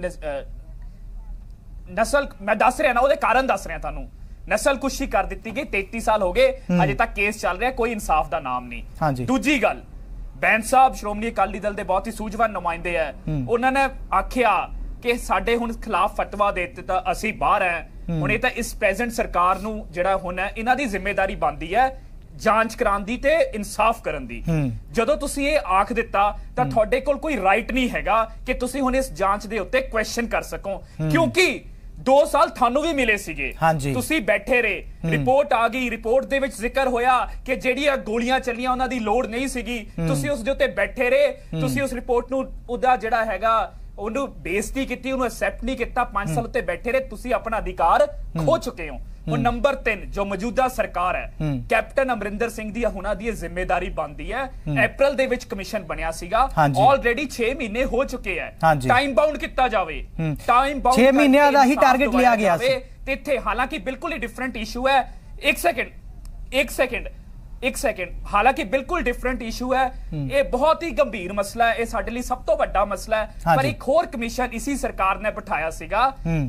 ਨਸਲ, ਮੈਂ ਦੱਸ ਰਿਹਾ ਨਾ, ਉਹਦੇ ਕਾਰਨ ਦੱਸ ਰਿਹਾ ਤੁਹਾਨੂੰ। ਨਸਲ ਕੁਸ਼ੀ ਕਰ ਦਿੱਤੀ ਗਈ, 33 ਸਾਲ ਹੋ ਗਏ, ਅਜੇ ਤੱਕ ਕੇਸ ਚੱਲ ਰਿਹਾ, ਕੋਈ ਇਨਸਾਫ ਦਾ ਨਾਮ ਨਹੀਂ। ਦੂਜੀ ਗੱਲ, ਬੈਂਸ ਸਾਹਿਬ ਸ਼੍ਰੋਮਣੀ ਅਕਾਲੀ ਦਲ ਦੇ ਬਹੁਤ ਹੀ ਸੂਝਵਾਨ ਨੁਮਾਇੰਦੇ ਹੈ, ਉਹਨਾਂ ਨੇ ਆਖਿਆ ਕਿ ਸਾਡੇ ਹੁਣ ਖਿਲਾਫ ਫਤਵਾ ਦੇ ਦਿੱਤਾ, ਅਸੀਂ ਬਾਹਰ ਹੈ। ਹੁਣ ਇਹ ਤਾਂ ਇਸ ਪ੍ਰੈਜ਼ੈਂਟ ਸਰਕਾਰ ਨੂੰ ਜਿਹੜਾ ਹੁਣ ਹੈ, ਇਹਨਾਂ ਦੀ ਜ਼ਿੰਮੇਵਾਰੀ ਬਣਦੀ ਹੈ ਜਾਂਚ ਕਰਾਉਣ ਦੀ ਤੇ ਇਨਸਾਫ ਕਰਨ ਦੀ। ਜਦੋਂ ਤੁਸੀਂ ਇਹ ਆਖ ਦਿੱਤਾ ਤਾਂ ਤੁਹਾਡੇ ਕੋਲ ਕੋਈ ਰਾਈਟ ਨਹੀਂ ਹੈਗਾ ਕਿ ਤੁਸੀਂ ਹੁਣ ਇਸ ਜਾਂਚ ਦੇ ਉੱਤੇ ਕੁਐਸਚਨ ਕਰ ਸਕੋ, ਕਿਉਂਕਿ 2 ਸਾਲ ਤੁਹਾਨੂੰ ਵੀ ਮਿਲੇ ਸੀਗੇ, ਤੁਸੀਂ ਬੈਠੇ ਰਹੇ, ਰਿਪੋਰਟ ਆ ਗਈ, ਰਿਪੋਰਟ ਦੇ ਵਿੱਚ ਜ਼ਿਕਰ ਹੋਇਆ ਕਿ ਜਿਹੜੀਆਂ ਗੋਲੀਆਂ ਚੱਲੀਆਂ ਉਹਨਾਂ ਦੀ ਲੋੜ ਨਹੀਂ ਸੀਗੀ, ਤੁਸੀਂ ਉਸ ਦੇ ਉੱਤੇ ਬੈਠੇ ਰਹੇ, ਤੁਸੀਂ ਉਸ ਰਿਪੋਰਟ ਨੂੰ ਉਹਦਾ ਜਿਹੜਾ ਹੈਗਾ ਉਹਨੂੰ ਬੇਇੱਜ਼ਤੀ ਕੀਤੀ, ਉਹਨੂੰ ਐਕਸੈਪਟ ਨਹੀਂ ਕੀਤਾ, 5 ਸਾਲ ਉੱਤੇ ਬੈਠੇ ਰਹੇ, ਤੁਸੀਂ ਆਪਣਾ ਅਧਿਕਾਰ ਖੋ ਚੁੱਕੇ ਹੋ। ਹੁਣ ਨੰਬਰ 3, ਜੋ ਮੌਜੂਦਾ ਸਰਕਾਰ ਹੈ, ਕੈਪਟਨ ਅਮਰਿੰਦਰ ਸਿੰਘ ਦੀ ਉਹਨਾਂ ਦੀ ਜ਼ਿੰਮੇਵਾਰੀ ਬਣਦੀ ਹੈ। ਅਪ੍ਰੈਲ ਦੇ ਵਿੱਚ ਕਮਿਸ਼ਨ ਬਣਿਆ ਸੀਗਾ, ਆਲਰੇਡੀ 6 ਮਹੀਨੇ ਹੋ ਚੁੱਕੇ ਹੈ, ਟਾਈਮ ਬਾਉਂਡ ਕੀਤਾ ਜਾਵੇ, ਟਾਈਮ ਬਾਉਂਡ 6 ਮਹੀਨਿਆਂ ਦਾ ਹੀ ਟਾਰਗੇਟ ਲਿਆ ਗਿਆ ਸੀ। ਤੇ ਇੱਥੇ ਹਾਲਾਂਕਿ ਬਿਲਕੁਲ ਹੀ ਡਿਫਰੈਂਟ ਇਸ਼ੂ ਹੈ। ਇੱਕ ਸੈਕਿੰਡ, ਹਾਲਾਂਕਿ ਬਿਲਕੁਲ ਡਿਫਰੈਂਟ ਇਸ਼ੂ ਹੈ, ਇਹ ਬਹੁਤ ਹੀ ਗੰਭੀਰ ਮਸਲਾ ਹੈ, ਇਹ ਸਾਡੇ ਲਈ ਸਭ ਤੋਂ ਵੱਡਾ ਮਸਲਾ ਹੈ। ਪਰ ਇੱਕ ਹੋਰ ਕਮਿਸ਼ਨ ਇਸੀ ਸਰਕਾਰ ਨੇ ਬਿਠਾਇਆ ਸੀਗਾ,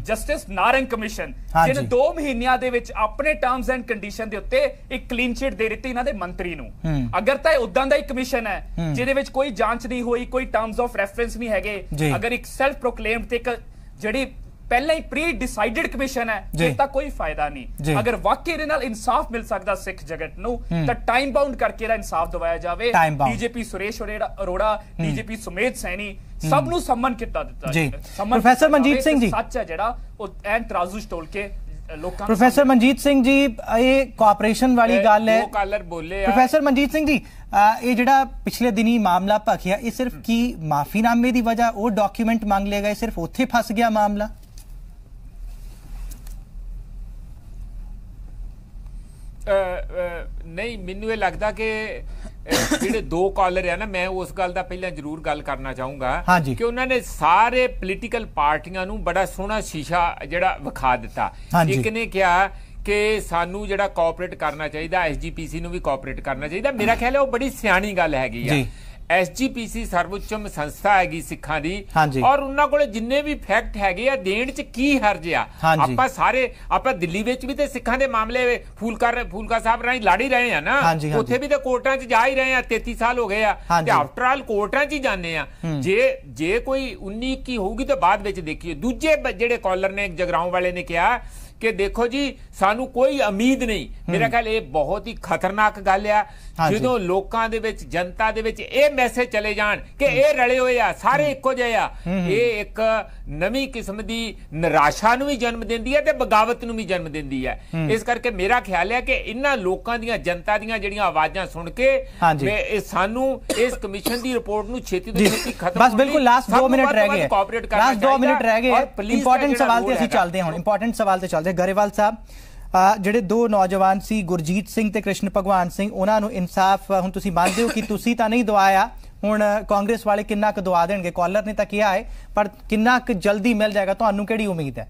ਜਸਟਿਸ ਨਾਰੰਗ ਕਮਿਸ਼ਨ, ਜਿਹਨੇ 2 ਮਹੀਨਿਆਂ ਦੇ ਵਿੱਚ ਆਪਣੇ ਟਰਮਸ ਐਂਡ ਕੰਡੀਸ਼ਨ ਦੇ ਉੱਤੇ ਇੱਕ ਕਲੀਨ ਚਿਟ ਦੇ ਦਿੱਤੀ ਇਹਨਾਂ ਦੇ ਮੰਤਰੀ ਨੂੰ। ਅਗਰ ਤਾਂ ਉਦਾਂ ਦਾ ਹੀ ਕਮਿਸ਼ਨ ਹੈ ਜਿਹਦੇ ਵਿੱਚ ਕੋਈ ਜਾਂਚ ਨਹੀਂ ਹੋਈ, ਕੋਈ ਟਰਮਸ ਆਫ ਰੈਫਰੈਂਸ ਨਹੀਂ ਹੈਗੇ, ਅਗਰ ਇੱਕ ਸੈਲਫ ਪ੍ਰੋਕਲੇਮਡ ਤੇ ਇੱਕ ਜਿਹੜੀ ਪਹਿਲਾਂ ਹੀ ਪ੍ਰੀ ਡਿਸਾਈਡਡ ਕਮਿਸ਼ਨ ਹੈ, ਇਹ ਤਾਂ ਕੋਈ ਫਾਇਦਾ ਨਹੀਂ। ਅਗਰ ਵਾਕਈ ਇਹਦੇ ਨਾਲ ਇਨਸਾਫ ਮਿਲ ਸਕਦਾ ਸਿੱਖ ਜਗਤ ਨੂੰ ਤਾਂ ਟਾਈਮ ਬਾਉਂਡ ਕਰਕੇ ਇਹਦਾ ਇਨਸਾਫ ਦਿਵਾਇਆ ਜਾਵੇ। ਡੀਜੀਪੀ ਸੁਰੇਸ਼ ਅਰੋੜਾ, ਡੀਜੀਪੀ ਸੁਮੇਧ ਸੈਣੀ, ਸਭ ਨੂੰ ਸੰਮਨ ਕੀਤਾ ਦਿੱਤਾ ਜਾਵੇ। ਪ੍ਰੋਫੈਸਰ ਮਨਜੀਤ ਸਿੰਘ ਜੀ, ਸੱਚ ਹੈ ਜਿਹੜਾ ਉਹ ਐਨ ਤਰਾਜ਼ੂ ਤੋਲ ਕੇ ਲੋਕਾਂ। ਪ੍ਰੋਫੈਸਰ ਮਨਜੀਤ ਸਿੰਘ ਜੀ, ਇਹ ਕੋਆਪਰੇਸ਼ਨ ਵਾਲੀ ਗੱਲ ਹੈ, ਕਾਲਰ ਬੋਲੇ। ਪ੍ਰੋਫੈਸਰ ਮਨਜੀਤ ਸਿੰਘ ਜੀ, ਇਹ ਜਿਹੜਾ ਪਿਛਲੇ ਦਿਨੀ ਮਾਮਲਾ ਭਖਿਆ, ਇਹ ਸਿਰਫ ਕੀ ਮਾਫੀਨਾਮੇ ਦੀ ਵਜ੍ਹਾ ਉਹ ਡਾਕੂਮੈਂਟ ਮੰਗ ਲਏ ਗਏ, ਸਿਰਫ ਉੱਥੇ ਫਸ ਗਿਆ ਮਾਮਲਾ? ਨਹੀਂ, ਮੈਨੂੰ ਇਹ ਲੱਗਦਾ ਕਿ ਜਿਹੜੇ 2 ਕਾਲਰ ਆ ਨਾ, ਮੈਂ ਉਸ ਗੱਲ ਦਾ ਪਹਿਲਾਂ ਜ਼ਰੂਰ ਗੱਲ ਕਰਨਾ ਚਾਹੂੰਗਾ ਕਿ ਉਹਨਾਂ ਨੇ ਸਾਰੇ ਪੋਲੀਟੀਕਲ ਪਾਰਟੀਆਂ ਨੂੰ ਬੜਾ ਸੋਹਣਾ ਸ਼ੀਸ਼ਾ ਜਿਹੜਾ ਵਿਖਾ ਦਿੱਤਾ। ਇੱਕ ਨੇ ਕਿਹਾ ਕਿ ਸਾਨੂੰ ਜਿਹੜਾ ਕੋਆਪਰੇਟ ਕਰਨਾ ਚਾਹੀਦਾ, SGPC ਨੂੰ ਵੀ ਕੋਆਪਰੇਟ ਕਰਨਾ ਚਾਹੀਦਾ। ਮੇਰਾ ਖਿਆਲ ਹੈ ਉਹ ਬੜੀ ਸਿਆਣੀ ਗੱਲ ਹੈਗੀ ਆ। SGPC ਸਰਵਉੱਚਮ ਸੰਸਥਾ ਹੈਗੀ ਸਿੱਖਾਂ ਦੀ, ਔਰ ਉਹਨਾਂ ਕੋਲ ਜਿੰਨੇ ਵੀ ਫੈਕਟ ਹੈਗੇ ਆ ਦੇਣ ਚ ਕੀ ਹਰਜ ਆ। ਆਪਾਂ ਦਿੱਲੀ ਵਿੱਚ ਵੀ ਤੇ ਸਿੱਖਾਂ ਦੇ ਮਾਮਲੇ ਫੂਲਕਾ ਸਾਹਿਬ ਰਾਹੀਂ ਲੜ ਹੀ ਰਹੇ ਆ ਨਾ, ਉੱਥੇ ਵੀ ਤੇ ਕੋਰਟਾਂ ਚ ਜਾ ਹੀ ਰਹੇ ਆ, 33 ਸਾਲ ਹੋ ਗਏ ਆ, ਤੇ ਆਫਟਰ ਆਲ ਕੋਰਟਾਂ ਚ ਹੀ ਜਾਂਦੇ ਆ। ਜੇ ਕੋਈ 19-21 ਹੋਊਗੀ ਤਾਂ ਬਾਅਦ ਵਿੱਚ ਦੇਖੀਏ। ਦੂਜੇ ਜਿਹੜੇ ਕਾਲਰ ਨੇ, ਜਗਰਾਉਂ ਵਾਲੇ ਨੇ ਕਿਹਾ कि देखो जी सानू कोई उम्मीद नहीं। मेरा ख्याल ये बहुत ही खतरनाक गल आ जो लोगों दे विच जनता दे विच ये मैसेज चले जान कि ये रले हुए आ सारे इक्को जिहे आ, ये एक नवी किस्म की निराशा नूं भी जन्म दिंदी है ते बगावत नूं भी जन्म दिंदी है। इस करके मेरा ख्याल है कि इन्हां लोकां दियां जनता दियां जिहड़ियां आवाज़ां सुन के सानू इस कमीशन की रिपोर्ट नूं छेती तो छेती खत्म बस बिल्कुल लास्ट 2 मिनट रह गए, लास्ट 2 मिनट रह गए। इंपॉर्टेंट सवाल ते ਅਸੀਂ ਚੱਲਦੇ ਹਾਂ, इंपॉर्टेंट सवाल ਤੇ ਚੱਲਦੇ। ਗਰੇਵਾਲ ਸਾਹਿਬ ਜਿਹੜੇ 2 ਨੌਜਵਾਨ ਸੀ ਗੁਰਜੀਤ ਸਿੰਘ ਤੇ ਕ੍ਰਿਸ਼ਨ ਭਗਵਾਨ ਸਿੰਘ, ਉਹਨਾਂ ਨੂੰ ਇਨਸਾਫ ਹੁਣ ਤੁਸੀਂ ਮੰਨਦੇ ਹੋ ਕਿ ਤੁਸੀਂ ਤਾਂ ਨਹੀਂ ਦਵਾਇਆ, ਹੁਣ ਕਾਂਗਰਸ ਵਾਲੇ ਕਿੰਨਾ ਕੁ ਦਵਾ ਦੇਣਗੇ? ਕਾਲਰ ਨੇ ਤਾਂ ਕਿਹਾ ਹੈ ਪਰ ਕਿੰਨਾ ਕੁ ਜਲਦੀ ਮਿਲ ਜਾਏਗਾ, ਤੁਹਾਨੂੰ ਕਿਹੜੀ ਉਮੀਦ ਹੈ?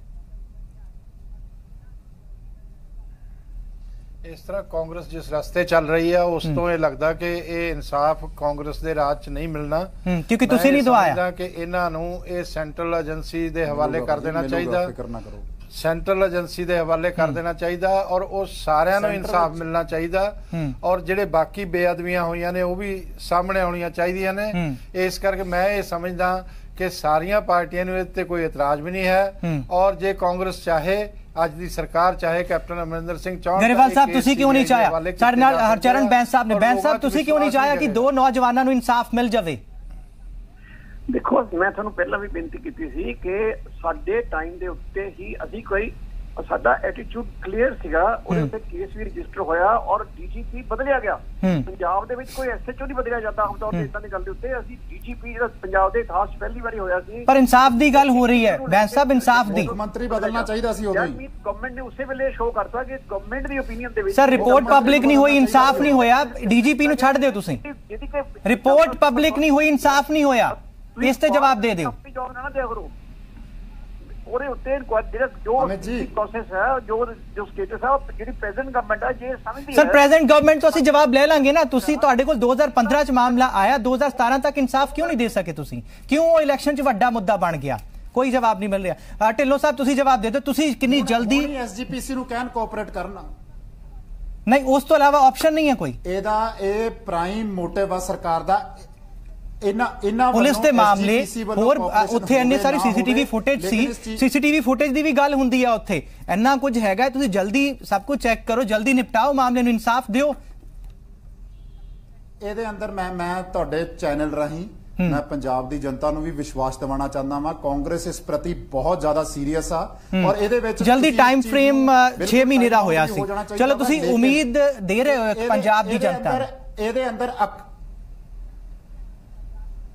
ਇਸ ਤਰ੍ਹਾਂ ਕਾਂਗਰਸ ਜਿਸ ਰਸਤੇ ਚੱਲ ਰਹੀ ਹੈ ਉਸ ਤੋਂ ਇਹ ਲੱਗਦਾ ਕਿ ਇਹ ਇਨਸਾਫ ਕਾਂਗਰਸ ਦੇ ਰਾਜ 'ਚ ਨਹੀਂ ਮਿਲਣਾ, ਕਿਉਂਕਿ ਤੁਸੀਂ ਨਹੀਂ ਦਵਾਇਆ ਕਿ ਇਹਨਾਂ ਨੂੰ ਇਹ ਸੈਂਟਰਲ ਏਜੰਸੀ ਦੇ ਹਵਾਲੇ ਕਰ ਦੇਣਾ ਚਾਹੀਦਾ, ਸੈਂਟਰਲ ਏਜੰਸੀ ਦੇ ਹਵਾਲੇ ਕਰ ਦੇਣਾ ਚਾਹੀਦਾ ਔਰ ਉਹ ਸਾਰਿਆਂ ਨੂੰ ਇਨਸਾਫ ਮਿਲਣਾ ਚਾਹੀਦਾ ਔਰ ਜਿਹੜੇ ਬਾਕੀ ਬੇਅਦਬੀਆਂ ਹੋਈਆਂ ਨੇ ਉਹ ਵੀ ਸਾਹਮਣੇ ਆਉਣੀਆਂ ਚਾਹੀਦੀਆਂ ਨੇ। ਇਸ ਕਰਕੇ ਮੈਂ ਇਹ ਸਮਝਦਾ ਕਿ ਸਾਰੀਆਂ ਪਾਰਟੀਆਂ ਨੂੰ ਇਹਦੇ ਤੇ ਕੋਈ ਇਤਰਾਜ਼ ਵੀ ਨਹੀਂ ਹੈ ਔਰ ਜੇ ਕਾਂਗਰਸ ਚਾਹੇ ਅੱਜ ਦੀ ਸਰਕਾਰ ਚਾਹੇ ਕੈਪਟਨ ਅਮਰਿੰਦਰ ਸਿੰਘ ਚਾਹਣ। ਗਰੇਵਾਲ ਸਾਹਿਬ ਤੁਸੀਂ ਕਿਉਂ ਨਹੀਂ ਚਾਹਿਆ? ਸਾਡੇ ਨਾਲ ਹਰਚਰਨ ਬੈਂਸ ਸਾਹਿਬ ਨੇ, ਬੈਂਸ ਸਾਹਿਬ ਤੁਸੀਂ ਕਿਉਂ ਨਹੀਂ ਚਾਹਿਆ ਕਿ 2 ਨੌਜਵਾਨਾਂ ਨੂੰ ਇਨਸਾਫ ਮਿਲ ਜਾਵੇ? ਦੇਖੋ ਮੈਂ ਤੁਹਾਨੂੰ ਪਹਿਲਾਂ ਵੀ ਬੇਨਤੀ ਕੀਤੀ ਸੀ ਕਿ ਸਾਡੇ ਟਾਈਮ ਦੇ ਉੱਤੇ ਹੀ ਅਸੀਂ ਕੋਈ ਸਾਡਾ ਐਟੀਟਿਊਡ ਕਲੀਅਰ ਸੀਗਾ, ਉਹਦੇ ਉੱਤੇ ਕੇਸ ਵੀ ਰਜਿਸਟਰ ਹੋਇਆ ਔਰ ਡੀਜੀਪੀ ਬਦਲਿਆ ਗਿਆ। ਪੰਜਾਬ ਦੇ ਵਿੱਚ ਕੋਈ ਐਸਐਚਓ ਨਹੀਂ ਬਦਲਿਆ ਜਾਂਦਾ ਆਮ ਤੌਰ ਤੇ ਇਦਾਂ ਦੀ ਗੱਲ ਦੇ ਉੱਤੇ। ਅਸੀਂ ਡੀਜੀਪੀ ਜਿਹੜਾ ਪੰਜਾਬ ਦੇ ਇਤਿਹਾਸ ਪਹਿਲੀ ਵਾਰੀ ਹੋਇਆ ਸੀ। ਪਰ ਇਨਸਾਫ ਦੀ ਗੱਲ ਹੋ ਰਹੀ ਹੈ ਬੈਂਸ ਸਾਹਿਬ, ਇਨਸਾਫ ਦੀ। ਮੰਤਰੀ ਬਦਲਣਾ ਚਾਹੀਦਾ ਸੀ ਉਦੋਂ ਹੀ। ਗਵਰਨਮੈਂਟ ਨੇ ਉਸੇ ਵੇਲੇ ਸ਼ੋਅ ਕਰਤਾ ਕਿ ਗਵਰਨਮੈਂਟ ਦੀ ਓਪੀਨੀਅਨ ਦੇ ਵਿੱਚ ਸਰ ਰਿਪੋਰਟ ਪਬਲਿਕ ਨਹੀਂ ਹੋਈ, ਇਨਸਾਫ ਨਹੀਂ ਹੋਇਆ, ਡੀਜੀਪੀ ਨੂੰ ਛੱਡ ਦਿਓ ਤੁਸੀਂ। ਰਿਪੋਰਟ ਪਬਲਿਕ ਨਹੀਂ ਹੋਈ, ਇਨਸਾਫ ਨਹੀਂ ਹੋਇਆ, ਇਸ ਤੇ ਜਵਾਬ ਦੇ ਦਿਓ। ਉਹਦੇ ਉੱਤੇ ਜਿਹੜਾ ਜੋ ਪ੍ਰੋਸੈਸ ਹੈ ਜੋ ਸਟੇਟਸ ਹੈ ਜਿਹੜੀ ਪ੍ਰੈਜ਼ੈਂਟ ਗਵਰਨਮੈਂਟ ਹੈ ਜੇ ਸਮਝਦੀ ਹੈ। ਸਰ ਪ੍ਰੈਜ਼ੈਂਟ ਗਵਰਨਮੈਂਟ ਤੋਂ ਅਸੀਂ ਜਵਾਬ ਲੈ ਲਾਂਗੇ ਨਾ। ਤੁਸੀਂ ਤੁਹਾਡੇ ਕੋਲ 2015 ਚ ਮਾਮਲਾ ਆਇਆ, 2017 ਤੱਕ ਇਨਸਾਫ ਕਿਉਂ ਨਹੀਂ ਦੇ ਸਕੇ ਤੁਸੀਂ? ਕਿਉਂ ਉਹ ਇਲੈਕਸ਼ਨ ਚ ਵੱਡਾ ਮੁੱਦਾ ਬਣ ਗਿਆ? ਕੋਈ ਜਵਾਬ ਨਹੀਂ ਮਿਲ ਰਿਹਾ। ਢਿੱਲੋਂ ਸਾਹਿਬ ਤੁਸੀਂ ਜਵਾਬ ਦੇ ਦਿਓ, ਤੁਸੀਂ ਕਿੰਨੀ ਜਲਦੀ ਐਸਜੀਪੀਸੀ ਨੂੰ ਕਹਿਣ ਕੋਆਪਰੇਟ ਕਰਨਾ ਨਹੀਂ, ਉਸ ਤੋਂ ਇਲਾਵਾ ਆਪਸ਼ਨ ਨਹੀਂ ਹੈ ਕੋਈ? ਇਹਦਾ ਇਹ ਪ੍ਰਾਈਮ ਮੋਟਿਵ ਆ ਸਰਕਾਰ ਦਾ। ਪੁਲਿਸ ਦੇ ਮਾਮਲੇ ਹੋਰ ਉੱਥੇ ਇੰਨੇ ਸਾਰੀ ਸੀਸੀਟੀਵੀ ਫੁਟੇਜ ਸੀ, ਸੀਸੀਟੀਵੀ ਫੁਟੇਜ ਦੀ ਵੀ ਗੱਲ ਹੁੰਦੀ ਆ ਉੱਥੇ, ਇੰਨਾ ਕੁਝ ਹੈਗਾ। ਤੁਸੀਂ ਜਲਦੀ ਸਭ ਕੁਝ ਚੈੱਕ ਕਰੋ, ਜਲਦੀ ਨਿਪਟਾਓ ਮਾਮਲੇ ਨੂੰ, ਇਨਸਾਫ ਦਿਓ। ਇਹਦੇ ਅੰਦਰ ਮੈਂ ਤੁਹਾਡੇ ਚੈਨਲ ਰਾਹੀਂ ਮੈਂ ਪੰਜਾਬ ਦੀ ਜਨਤਾ ਨੂੰ ਵੀ ਵਿਸ਼ਵਾਸ ਦਿਵਾਉਣਾ ਚਾਹੁੰਦਾ ਵਾਂ, ਕਾਂਗਰਸ ਇਸ ਪ੍ਰਤੀ ਬਹੁਤ ਜ਼ਿਆਦਾ ਸੀਰੀਅਸ ਆ ਔਰ ਇਹਦੇ ਵਿੱਚ ਜਲਦੀ ਟਾਈਮ ਫਰੇਮ 6 ਮਹੀਨੇ ਦਾ ਹੋਇਆ ਸੀ। ਚਲੋ ਤੁਸੀਂ ਉਮੀਦ ਦੇ ਰਹੇ ਹੋ ਪੰਜਾਬ ਦੀ ਜਨਤਾ ਨੂੰ। ਇਹਦੇ ਅੰਦਰ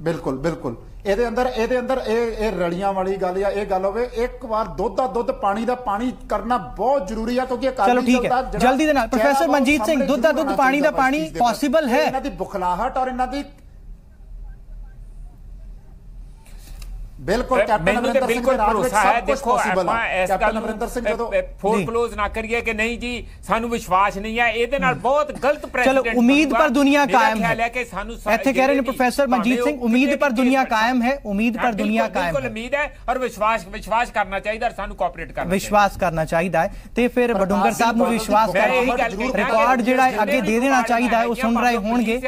ਬਿਲਕੁਲ ਇਹਦੇ ਅੰਦਰ ਇਹ ਰਲੀਆਂ ਵਾਲੀ ਗੱਲ ਜਾਂ ਇਹ ਗੱਲ ਹੋਵੇ, ਇੱਕ ਵਾਰ ਦੁੱਧ ਦਾ ਦੁੱਧ ਪਾਣੀ ਦਾ ਪਾਣੀ ਕਰਨਾ ਬਹੁਤ ਜ਼ਰੂਰੀ ਆ ਕਿਉਂਕਿ ਚਲੋ ਠੀਕ ਹੈ ਜਲਦੀ ਦੇ ਨਾਲ। ਪ੍ਰੋਫੈਸਰ ਮਨਜੀਤ ਸਿੰਘ, ਦੁੱਧ ਦਾ ਦੁੱਧ ਪਾਣੀ ਦਾ ਪਾਣੀ ਪੋਸੀਬਲ ਹੈ? ਇਹਨਾਂ ਦੀ ਬੁਖਲਾਹਟ ਔਰ ਇਹਨਾਂ ਦੀ ਬਿਲਕੁਲ ਕੈਪਟਨ ਅਮਰਿੰਦਰ ਸਿੰਘ ਦੇ ਰਾਜ ਵਿੱਚ ਸਭ ਕੁਝ ਪੋਸੀਬਲ ਹੈ। ਕੈਪਟਨ ਅਮਰਿੰਦਰ ਸਿੰਘ ਜਦੋਂ ਫੋਰਕਲੋਜ਼ ਨਾ ਕਰੀਏ ਕਿ ਨਹੀਂ ਜੀ ਸਾਨੂੰ ਵਿਸ਼ਵਾਸ ਨਹੀਂ ਹੈ, ਇਹਦੇ ਨਾਲ ਬਹੁਤ ਗਲਤ ਪ੍ਰੈਜ਼ੀਡੈਂਟ। ਚਲੋ ਉਮੀਦ ਪਰ ਦੁਨੀਆ ਕਾਇਮ ਹੈ, ਇੱਥੇ ਕਹਿ ਰਹੇ ਨੇ ਪ੍ਰੋਫੈਸਰ ਮਨਜੀਤ ਸਿੰਘ, ਉਮੀਦ ਪਰ ਦੁਨੀਆ ਕਾਇਮ ਹੈ, ਉਮੀਦ ਪਰ ਦੁਨੀਆ ਕਾਇਮ ਹੈ। ਬਿਲਕੁਲ ਉਮੀਦ ਹੈ ਔਰ ਵਿਸ਼ਵਾਸ ਕਰਨਾ ਚਾਹੀਦਾ, ਸਾਨੂੰ ਕੋਆਪਰੇਟ ਕਰਨਾ, ਵਿਸ਼ਵਾਸ ਕਰਨਾ ਚਾਹੀਦਾ ਹੈ। ਤੇ ਫਿਰ ਬਡੂੰਗਰ ਸਾਹਿਬ ਨੂੰ ਵਿਸ਼ਵਾਸ ਰਿਕਾਰਡ ਜਿਹੜਾ ਅੱਗੇ ਦੇ ਦੇਣਾ ਚਾਹੀਦਾ ਹੈ, ਉਹ ਸੁਣ ਰਹੇ ਹੋਣਗੇ।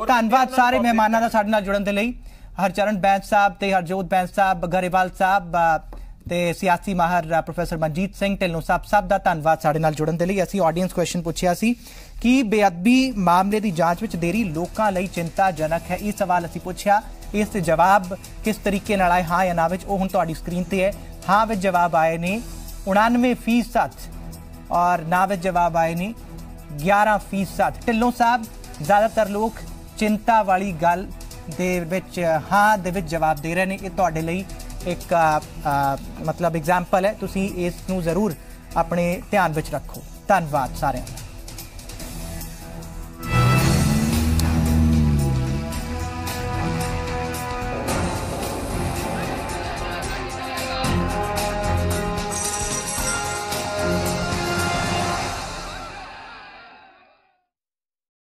ਧੰਨਵਾਦ ਸਾਰੇ ਮਹਿਮਾਨਾਂ ਦਾ ਸਾਡੇ ਨਾਲ ਜੁੜਨ ਦੇ ਲਈ। ਹਰਚਰਨ ਬੈਂਸ ਸਾਹਿਬ ਤੇ ਹਰਜੋਤ ਬੈਂਸ ਸਾਹਿਬ, ਗਰੇਵਾਲ ਸਾਹਿਬ ਤੇ ਸਿਆਸੀ ਮਾਹਰ ਪ੍ਰੋਫੈਸਰ ਮਨਜੀਤ ਸਿੰਘ, ਢਿੱਲੋਂ ਸਾਹਿਬ, ਸਭ ਦਾ ਧੰਨਵਾਦ ਸਾਡੇ ਨਾਲ ਜੁੜਨ ਦੇ ਲਈ। ਅਸੀਂ ਆਡੀਅנס ਕੁਐਸਚਨ ਪੁੱਛਿਆ ਸੀ ਕਿ ਬੇਅਦਬੀ ਮਾਮਲੇ ਦੀ ਜਾਂਚ ਵਿੱਚ ਦੇਰੀ ਲੋਕਾਂ ਲਈ ਚਿੰਤਾਜਨਕ ਹੈ। ਇਹ ਸਵਾਲ ਅਸੀਂ ਪੁੱਛਿਆ, ਇਸ ਤੇ ਜਵਾਬ ਕਿਸ ਤਰੀਕੇ ਨਾਲ ਆਏ, ਹਾਂ ਜਾਂ ਨਾ ਵਿੱਚ, ਉਹ ਹੁਣ ਤੁਹਾਡੀ ਸਕਰੀਨ ਤੇ ਹੈ। ਹਾਂ ਵਿੱਚ ਜਵਾਬ ਆਏ ਨੇ 99% ਔਰ ਨਾ ਵਿੱਚ ਜਵਾਬ ਆਏ ਨੇ 11%। ਢਿੱਲੋਂ ਸਾਹਿਬ ਜ਼ਿਆਦਾਤਰ ਲੋਕ ਚਿੰਤਾ ਵਾਲੀ ਗੱਲ ਦੇ ਵਿੱਚ ਹਾਂ ਦੇ ਵਿੱਚ ਜਵਾਬ ਦੇ ਰਹੇ ਨੇ। ਇਹ ਤੁਹਾਡੇ ਲਈ ਇੱਕ ਮਤਲਬ ਐਗਜ਼ਾਮਪਲ ਹੈ, ਤੁਸੀਂ ਇਸ ਨੂੰ ਜ਼ਰੂਰ ਆਪਣੇ ਧਿਆਨ ਵਿੱਚ ਰੱਖੋ। ਧੰਨਵਾਦ ਸਾਰਿਆਂ ਦਾ।